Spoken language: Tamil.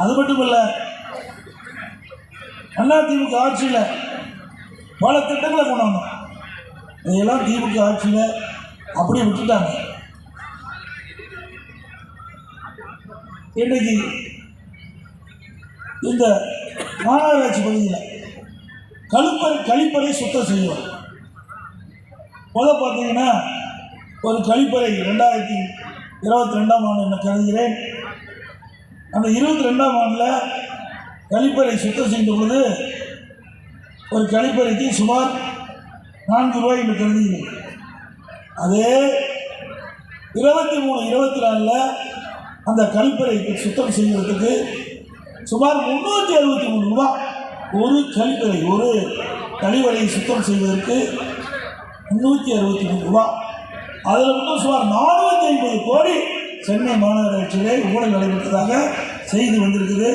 அது மட்டும் இல்லை, அதிமுக ஆட்சியில் பல திட்டங்களை கொண்டு வந்தோம். இதையெல்லாம் திமுக ஆட்சியில் அப்படியே விட்டுட்டாங்க. இன்றைக்கு இந்த மாநகராட்சி பகுதியில் கழிப்பறை சுத்தம் செய்வோம். முதல் பார்த்தீங்கன்னா ஒரு கழிப்பறை 2022ஆம் ஆண்டு என்ன கருதுகிறேன். அந்த 22ஆம் ஆண்டில் கழிப்பறை சுத்தம் செய்த பொழுது ஒரு கழிப்பறைக்கு சுமார் 4 ரூபாய் என்று கருதுகிறேன். அதே 23-24 அந்த கழிப்பறை சுத்தம் செய்வதற்கு சுமார் 363 ரூபா. ஒரு கழிப்பறை, ஒரு கழிவறையை சுத்தம் செய்வதற்கு 363 ரூபா. அதில் மட்டும் சுமார் 450 கோடி சென்னை மாநகராட்சியிலே ஊழல் நடைபெற்றதாக செய்தி வந்திருக்குது.